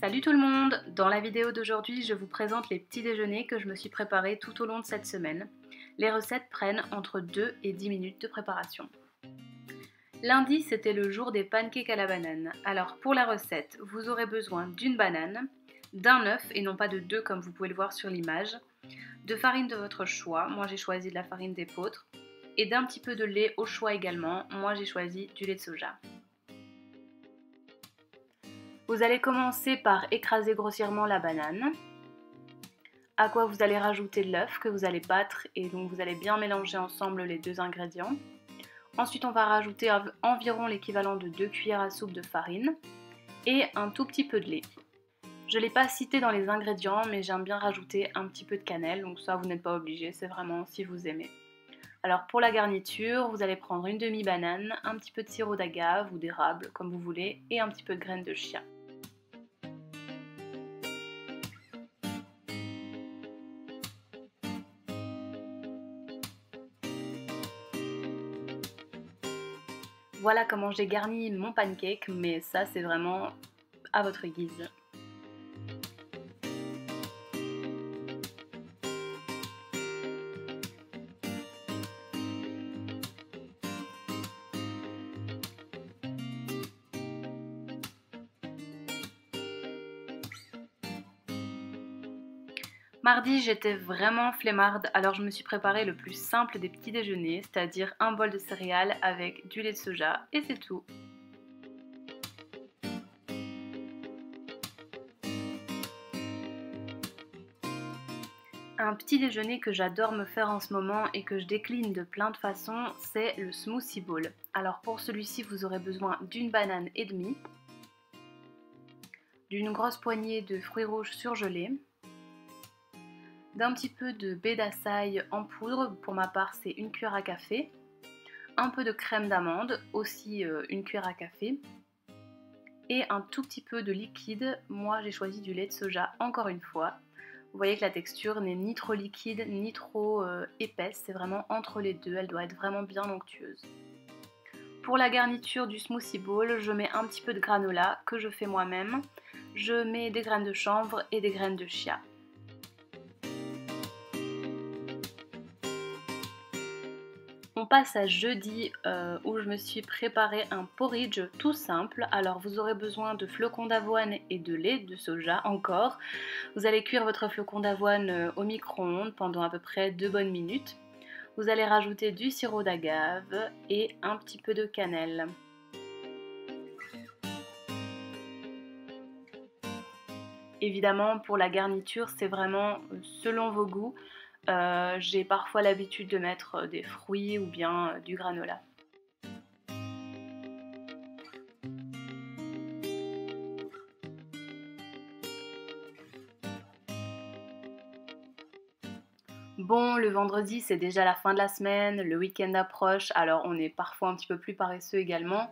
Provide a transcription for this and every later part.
Salut tout le monde! Dans la vidéo d'aujourd'hui, je vous présente les petits déjeuners que je me suis préparés tout au long de cette semaine. Les recettes prennent entre 2 et 10 minutes de préparation. Lundi, c'était le jour des pancakes à la banane. Alors pour la recette, vous aurez besoin d'une banane, d'un œuf et non pas de deux comme vous pouvez le voir sur l'image, de farine de votre choix, moi j'ai choisi de la farine d'épeautre, et d'un petit peu de lait au choix également, moi j'ai choisi du lait de soja. Vous allez commencer par écraser grossièrement la banane, à quoi vous allez rajouter l'œuf que vous allez battre et donc vous allez bien mélanger ensemble les deux ingrédients. Ensuite on va rajouter environ l'équivalent de 2 cuillères à soupe de farine et un tout petit peu de lait. Je ne l'ai pas cité dans les ingrédients mais j'aime bien rajouter un petit peu de cannelle, donc ça vous n'êtes pas obligé, c'est vraiment si vous aimez. Alors pour la garniture, vous allez prendre une demi-banane, un petit peu de sirop d'agave ou d'érable comme vous voulez et un petit peu de graines de chia. Voilà comment j'ai garni mon pancake, mais ça c'est vraiment à votre guise. Mardi, j'étais vraiment flemmarde, alors je me suis préparé le plus simple des petits déjeuners, c'est-à-dire un bol de céréales avec du lait de soja, et c'est tout. Un petit déjeuner que j'adore me faire en ce moment et que je décline de plein de façons, c'est le smoothie bowl. Alors pour celui-ci, vous aurez besoin d'une banane et demie, d'une grosse poignée de fruits rouges surgelés, d'un petit peu de baie d'açaï en poudre, pour ma part c'est une cuillère à café, un peu de crème d'amande, aussi une cuillère à café, et un tout petit peu de liquide, moi j'ai choisi du lait de soja encore une fois. Vous voyez que la texture n'est ni trop liquide ni trop épaisse, c'est vraiment entre les deux, elle doit être vraiment bien onctueuse. Pour la garniture du smoothie bowl, je mets un petit peu de granola que je fais moi-même. Je mets des graines de chanvre et des graines de chia. On passe à jeudi où je me suis préparé un porridge tout simple. Alors vous aurez besoin de flocons d'avoine et de lait de soja encore. Vous allez cuire votre flocon d'avoine au micro-ondes pendant à peu près 2 bonnes minutes. Vous allez rajouter du sirop d'agave et un petit peu de cannelle. Évidemment, pour la garniture, c'est vraiment selon vos goûts. J'ai parfois l'habitude de mettre des fruits ou bien du granola. Bon, le vendredi, c'est déjà la fin de la semaine, le week-end approche, alors on est parfois un petit peu plus paresseux également.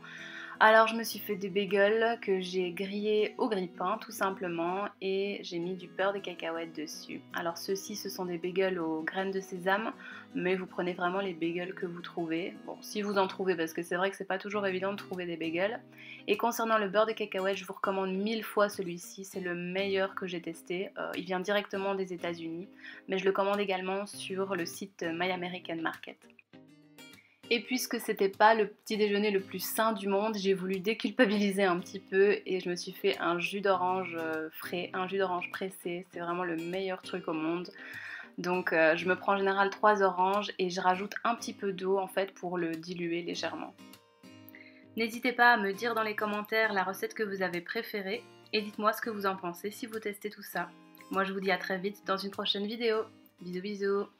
Alors je me suis fait des bagels que j'ai grillés au grille-pain tout simplement et j'ai mis du beurre de cacahuète dessus. Alors ceux-ci ce sont des bagels aux graines de sésame, mais vous prenez vraiment les bagels que vous trouvez. Bon, si vous en trouvez, parce que c'est vrai que c'est pas toujours évident de trouver des bagels. Et concernant le beurre de cacahuète, je vous recommande 1000 fois celui-ci, c'est le meilleur que j'ai testé. Il vient directement des États-Unis, mais je le commande également sur le site My American Market. Et puisque c'était pas le petit déjeuner le plus sain du monde, j'ai voulu déculpabiliser un petit peu et je me suis fait un jus d'orange frais, un jus d'orange pressé, c'est vraiment le meilleur truc au monde. Donc je me prends en général 3 oranges et je rajoute un petit peu d'eau en fait pour le diluer légèrement. N'hésitez pas à me dire dans les commentaires la recette que vous avez préférée et dites-moi ce que vous en pensez si vous testez tout ça. Moi je vous dis à très vite dans une prochaine vidéo. Bisous bisous.